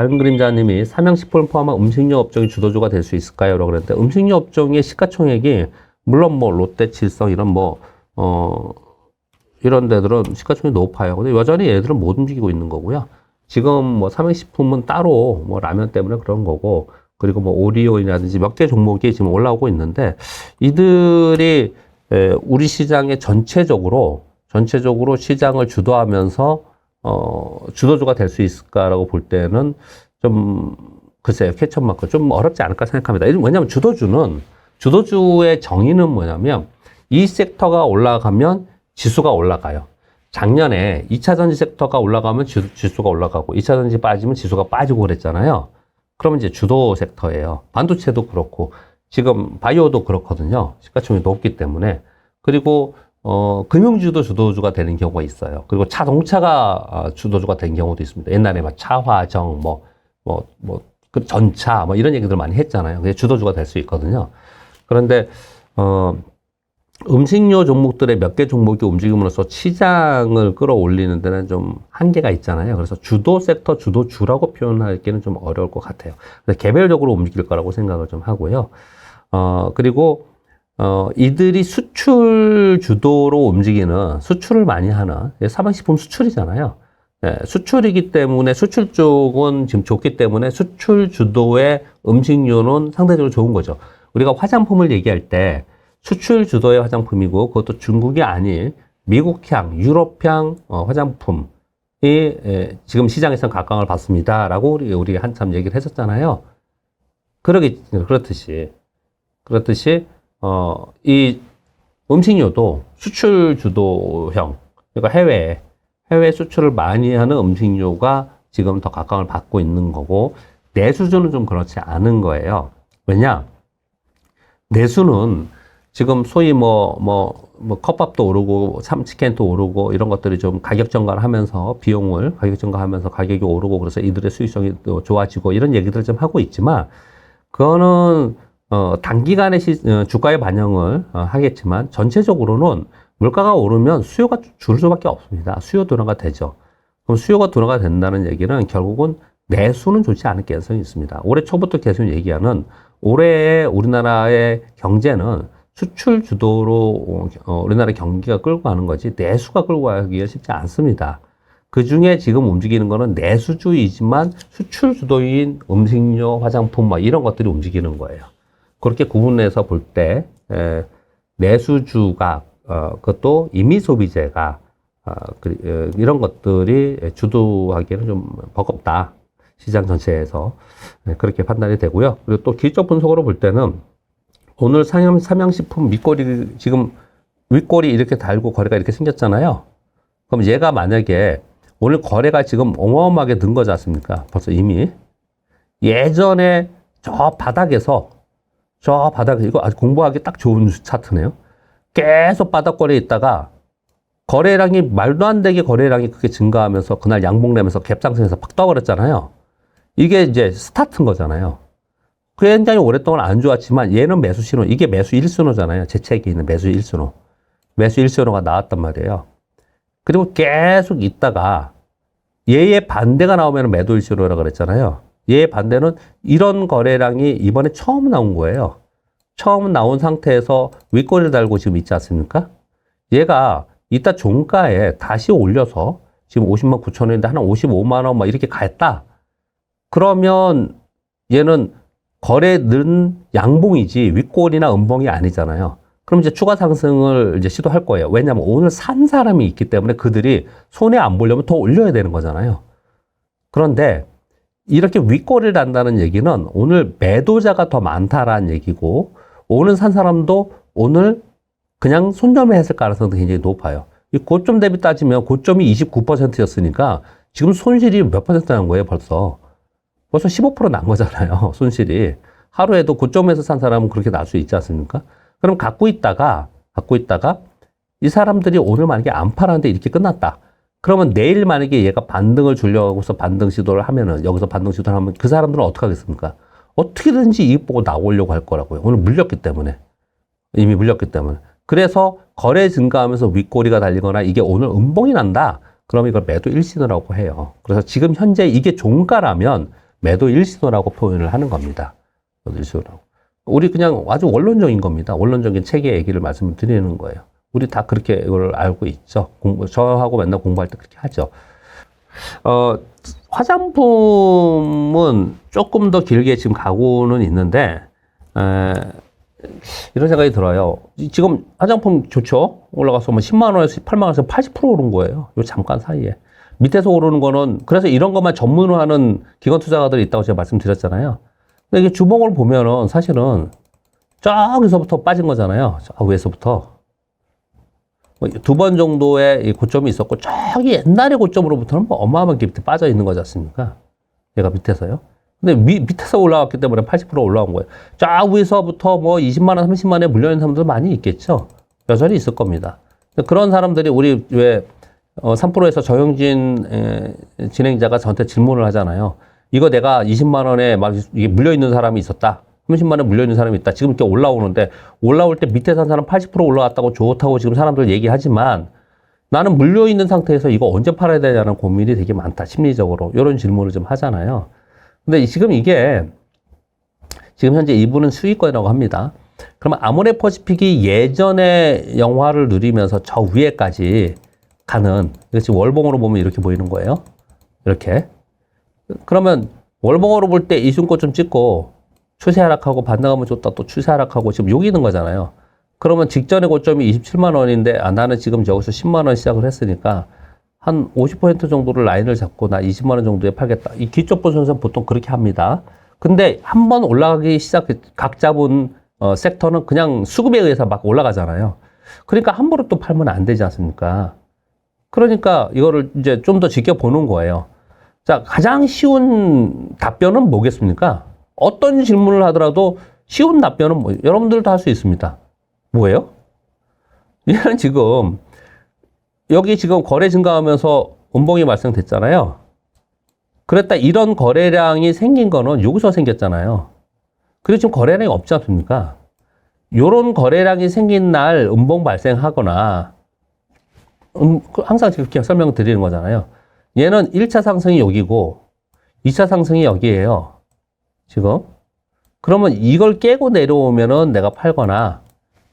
다른 그림자님이 삼양식품을 포함한 음식료 업종이 주도주가 될 수 있을까요? 라고 그랬는데, 음식료 업종의 시가총액이, 물론 뭐, 롯데, 칠성, 이런 뭐, 이런 데들은 시가총액이 높아요. 근데 여전히 얘들은 못 움직이고 있는 거고요. 지금 뭐, 삼양식품은 따로 뭐, 라면 때문에 그런 거고, 그리고 뭐, 오리온이라든지 몇 개 종목이 지금 올라오고 있는데, 이들이, 우리 시장의 전체적으로 시장을 주도하면서 주도주가 될 수 있을까라고 볼 때는 좀 글쎄요, 캐치마크 좀 어렵지 않을까 생각합니다. 왜냐하면 주도주의 정의는 뭐냐면 이 섹터가 올라가면 지수가 올라가요. 작년에 2차 전지 섹터가 올라가면 지수가 올라가고 2차 전지 빠지면 지수가 빠지고 그랬잖아요. 그러면 이제 주도 섹터예요. 반도체도 그렇고 지금 바이오도 그렇거든요. 시가총액이 높기 때문에. 그리고 금융주도 주도주가 되는 경우가 있어요. 그리고 자동차가 주도주가 된 경우도 있습니다. 옛날에 막 차화정, 그 전차, 이런 얘기들 많이 했잖아요. 그게 주도주가 될 수 있거든요. 그런데, 음식료 종목들의 몇 개 종목이 움직임으로써 시장을 끌어올리는 데는 좀 한계가 있잖아요. 그래서 주도 섹터, 주도주라고 표현하기는 좀 어려울 것 같아요. 그래서 개별적으로 움직일 거라고 생각을 좀 하고요. 그리고, 이들이 수출 주도로 움직이는, 수출을 많이 하는, 삼양식품 수출이잖아요. 네, 수출이기 때문에, 수출 쪽은 지금 좋기 때문에 수출 주도의 음식료는 상대적으로 좋은 거죠. 우리가 화장품을 얘기할 때 수출 주도의 화장품이고, 그것도 중국이 아닌 미국향, 유럽향 화장품이 지금 시장에서는 각광을 받습니다. 라고 우리 한참 얘기를 했었잖아요. 그렇듯이, 이 음식료도 수출 주도형, 그러니까 해외 수출을 많이 하는 음식료가 지금 더 각광을 받고 있는 거고, 내수주는 좀 그렇지 않은 거예요. 왜냐? 내수는 지금 소위 컵밥도 오르고, 참치캔도 오르고, 이런 것들이 좀 가격 전가를 하면서, 가격 전가하면서 가격이 오르고, 그래서 이들의 수익성이 또 좋아지고, 이런 얘기들을 좀 하고 있지만, 그거는 단기간에 주가의 반영을 하겠지만 전체적으로는 물가가 오르면 수요가 줄 수밖에 없습니다. 수요 둔화가 되죠. 그럼 수요가 둔화가 된다는 얘기는 결국은 내수는 좋지 않을 가능성이 있습니다. 올해 초부터 계속 얘기하는 올해의 우리나라의 경제는 수출 주도로 우리나라 경기가 끌고 가는 거지 내수가 끌고 가기가 쉽지 않습니다. 그 중에 지금 움직이는 거는 내수주이지만 수출 주도인 음식료, 화장품 이런 것들이 움직이는 거예요. 그렇게 구분해서 볼 때 내수주가 그것도 임의소비재가 이런 것들이 주도하기에는 좀 버겁다. 시장 전체에서 그렇게 판단이 되고요. 그리고 또 기술적 분석으로 볼 때는 오늘 삼양식품 밑꼬리 지금 윗꼬리 이렇게 달고 거래가 이렇게 생겼잖아요. 그럼 얘가 만약에 오늘 거래가 지금 어마어마하게 는 거지 않습니까? 벌써 이미 예전에 저 바닥에서 이거 아주 공부하기 딱 좋은 차트네요. 계속 바닥거리에 있다가 거래량이 말도 안 되게 거래량이 크게 증가하면서 그날 양봉되면서 갭상승해서 팍 떠버렸잖아요. 이게 이제 스타트인 거잖아요. 굉장히 오랫동안 안 좋았지만 얘는 매수 신호, 이게 매수 1순호잖아요. 제 책에 있는 매수 1순호. 매수 1순호가 나왔단 말이에요. 그리고 계속 있다가 얘의 반대가 나오면 매도 1순호라고 그랬잖아요. 얘의 반대는 이런 거래량이 이번에 처음 나온 거예요. 처음 나온 상태에서 윗꼬리를 달고 지금 있지 않습니까? 얘가 이따 종가에 다시 올려서 지금 50만 9천 원인데 한 55만 원 이렇게 갔다. 그러면 얘는 거래는 양봉이지 윗꼬리나 음봉이 아니잖아요. 그럼 이제 추가 상승을 이제 시도할 거예요. 왜냐하면 오늘 산 사람이 있기 때문에 그들이 손해 안 보려면 더 올려야 되는 거잖아요. 그런데 이렇게 윗꼬리를 한다는 얘기는 오늘 매도자가 더 많다라는 얘기고 오늘 산 사람도 오늘 그냥 손절매했을 가능성도 굉장히 높아요. 이 고점 대비 따지면 고점이 29%였으니까 지금 손실이 몇 퍼센트 난 거예요, 벌써 15%난 거잖아요, 손실이. 하루에도 고점에서 산 사람은 그렇게 날 수 있지 않습니까? 그럼 갖고 있다가 이 사람들이 오늘 만약에 안 팔았는데 이렇게 끝났다. 그러면 내일 만약에 얘가 반등을 주려고서 반등 시도를 하면은, 여기서 반등 시도를 하면 그 사람들은 어떻게 하겠습니까? 어떻게든지 이익 보고 나오려고 할 거라고요. 오늘 물렸기 때문에. 이미 물렸기 때문에. 그래서 거래 증가하면서 윗꼬리가 달리거나 이게 오늘 음봉이 난다. 그럼 이걸 매도 일신호라고 해요. 그래서 지금 현재 이게 종가라면 매도 일시도라고 표현을 하는 겁니다. 매도 일시도라고. 우리 그냥 아주 원론적인 겁니다. 원론적인 체계 얘기를 말씀을 드리는 거예요. 우리 다 그렇게 이걸 알고 있죠. 저하고 맨날 공부할 때 그렇게 하죠. 화장품은 조금 더 길게 지금 가고는 있는데, 이런 생각이 들어요. 지금 화장품 좋죠? 올라가서 뭐 10만원에서 8만원에서 80% 오른 거예요. 요 잠깐 사이에. 밑에서 오르는 거는, 그래서 이런 것만 전문으로 하는 기관 투자가들이 있다고 제가 말씀드렸잖아요. 근데 이게 주봉을 보면은 사실은 저기서부터 빠진 거잖아요. 저 위에서부터. 두 번 정도의 고점이 있었고, 저기 옛날의 고점으로부터는 뭐 어마어마하게 밑에 빠져 있는 거지 않습니까? 얘가 밑에서요. 근데 밑에서 올라왔기 때문에 80% 올라온 거예요. 쫙 위에서부터 뭐 20만원, 30만원에 물려있는 사람들 많이 있겠죠? 여전히 있을 겁니다. 그런 사람들이 우리 왜, 3프로에서 정영진 진행자가 저한테 질문을 하잖아요. 이거 내가 20만원에 막 이게 물려있는 사람이 있었다. 30만원 물려있는 사람이 있다. 지금 이렇게 올라오는데, 올라올 때 밑에 산 사람 80% 올라왔다고 좋다고 지금 사람들 얘기하지만, 나는 물려있는 상태에서 이거 언제 팔아야 되냐는 고민이 되게 많다. 심리적으로. 이런 질문을 좀 하잖아요. 근데 지금 이게, 지금 현재 이분은 수익권이라고 합니다. 그러면 아모레퍼시픽이 예전에 영화를 누리면서 저 위에까지 가는, 이거 지금 월봉으로 보면 이렇게 보이는 거예요. 이렇게. 그러면 월봉으로 볼 때 이순꽃 찍고, 추세 하락하고 반등하면 좋다 또 추세 하락하고 지금 여기 있는 거잖아요. 그러면 직전의 고점이 27만 원인데 나는 지금 여기서 10만 원 시작을 했으니까 한 50% 정도를 라인을 잡고 나 20만 원 정도에 팔겠다. 이 기초분 선수는 보통 그렇게 합니다. 근데 한번 올라가기 각 잡은 섹터는 그냥 수급에 의해서 막 올라가잖아요. 그러니까 함부로 또 팔면 안 되지 않습니까? 그러니까 이거를 이제 좀 더 지켜보는 거예요. 자, 가장 쉬운 답변은 뭐겠습니까? 어떤 질문을 하더라도 쉬운 답변은 뭐, 여러분들도 할 수 있습니다. 뭐예요? 얘는 지금, 여기 지금 거래 증가하면서 음봉이 발생됐잖아요. 그랬다 이런 거래량이 생긴 거는 여기서 생겼잖아요. 그리고 지금 거래량이 없지 않습니까? 요런 거래량이 생긴 날 음봉 발생하거나, 항상 그렇게 설명을 드리는 거잖아요. 얘는 1차 상승이 여기고, 2차 상승이 여기에요. 지금. 그러면 이걸 깨고 내려오면은 내가 팔거나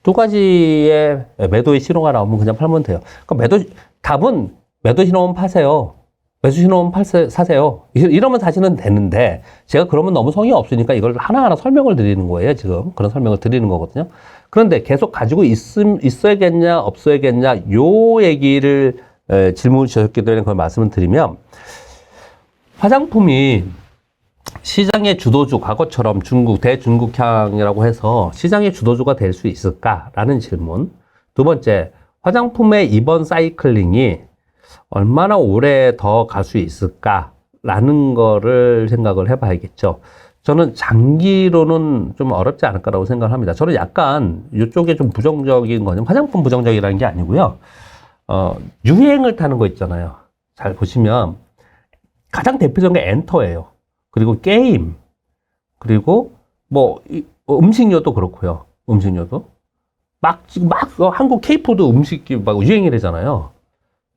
두 가지의 매도의 신호가 나오면 그냥 팔면 돼요. 그러니까 답은 매도 신호면 파세요. 매수 신호면 사세요. 이러면 사실은 되는데 제가 그러면 너무 성의 없으니까 이걸 하나하나 설명을 드리는 거예요. 지금. 그런 설명을 드리는 거거든요. 그런데 계속 가지고 있어야겠냐, 없어야겠냐, 요 얘기를 질문 주셨기 때문에 그걸 말씀을 드리면 화장품이 시장의 주도주, 과거처럼 대중국향이라고 해서 시장의 주도주가 될 수 있을까라는 질문. 두 번째, 화장품의 이번 사이클링이 얼마나 오래 더 갈 수 있을까라는 거를 생각을 해봐야겠죠. 저는 장기로는 좀 어렵지 않을까라고 생각을 합니다. 저는 약간 이쪽에 좀 부정적인 거는 화장품 부정적이라는 게 아니고요. 유행을 타는 거 있잖아요. 잘 보시면 가장 대표적인 게 엔터예요. 그리고 게임, 그리고 뭐 음식료도 그렇고요. 음식료도 지금 한국 K푸드 음식이 막 유행이래잖아요.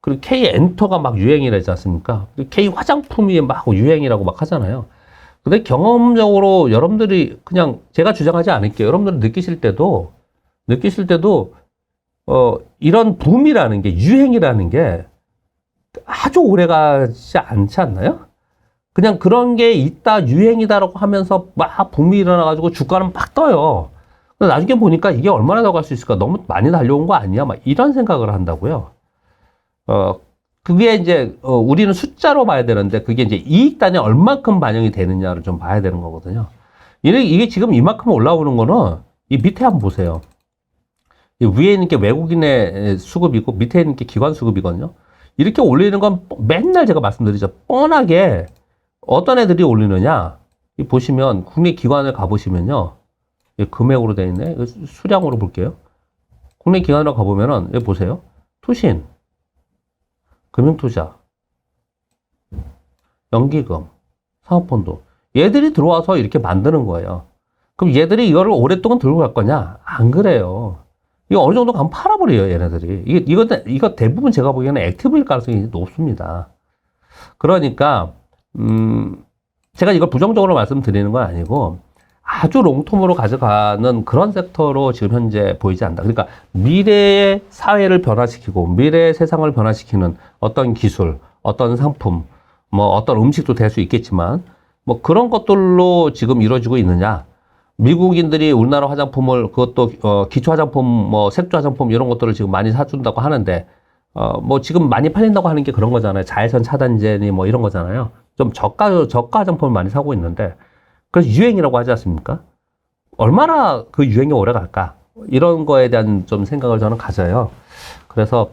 그리고 K 엔터가 막 유행이라지 않습니까? K 화장품이 막 유행이라고 막 하잖아요. 근데 경험적으로 여러분들이 그냥 제가 주장하지 않을게요. 여러분들이 느끼실 때도 이런 붐이라는 게 유행이라는 게 아주 오래 가지 않지 않나요? 그냥 그런 게 있다, 유행이다라고 하면서 막 붐이 일어나가지고 주가는 막 떠요. 근데 나중에 보니까 이게 얼마나 더 갈 수 있을까? 너무 많이 달려온 거 아니야? 막 이런 생각을 한다고요. 그게 이제, 우리는 숫자로 봐야 되는데, 그게 이제 이익단에 얼만큼 반영이 되느냐를 좀 봐야 되는 거거든요. 이게 지금 이만큼 올라오는 거는, 이 밑에 한번 보세요. 이 위에 있는 게 외국인의 수급이고, 밑에 있는 게 기관 수급이거든요. 이렇게 올리는 건 맨날 제가 말씀드리죠. 뻔하게, 어떤 애들이 올리느냐? 이 보시면, 국내 기관을 가보시면요. 금액으로 되어 있네. 수량으로 볼게요. 국내 기관으로 가보면은, 여기 보세요. 투신, 금융투자, 연기금, 사모펀드. 얘들이 들어와서 이렇게 만드는 거예요. 그럼 얘들이 이거를 오랫동안 들고 갈 거냐? 안 그래요. 이거 어느 정도 가면 팔아버려요, 얘네들이. 이거 대부분 제가 보기에는 액티브일 가능성이 높습니다. 그러니까, 제가 이걸 부정적으로 말씀드리는 건 아니고 아주 롱텀으로 가져가는 그런 섹터로 지금 현재 보이지 않는다. 그러니까 미래의 사회를 변화시키고 미래의 세상을 변화시키는 어떤 기술, 어떤 상품, 뭐 어떤 음식도 될 수 있겠지만 뭐 그런 것들로 지금 이루어지고 있느냐. 미국인들이 우리나라 화장품을 그것도 기초 화장품, 뭐 색조 화장품 이런 것들을 지금 많이 사준다고 하는데 뭐 지금 많이 팔린다고 하는 게 그런 거잖아요. 자외선 차단제니 뭐 이런 거잖아요. 좀 저가 화장품을 많이 사고 있는데 그래서 유행이라고 하지 않습니까? 얼마나 그 유행이 오래 갈까? 이런 거에 대한 좀 생각을 저는 가져요. 그래서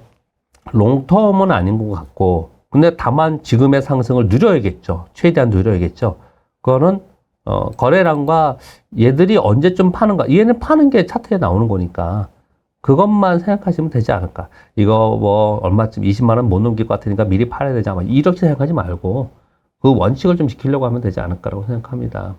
롱텀은 아닌 것 같고 근데 다만 지금의 상승을 누려야겠죠. 최대한 누려야겠죠. 그거는 거래량과 얘들이 언제쯤 파는가. 얘는 파는 게 차트에 나오는 거니까 그것만 생각하시면 되지 않을까. 이거 뭐 얼마쯤 20만 원 못 넘길 것 같으니까 미리 팔아야 되지 않아. 이렇게 생각하지 말고 그 원칙을 좀 지키려고 하면 되지 않을까라고 생각합니다.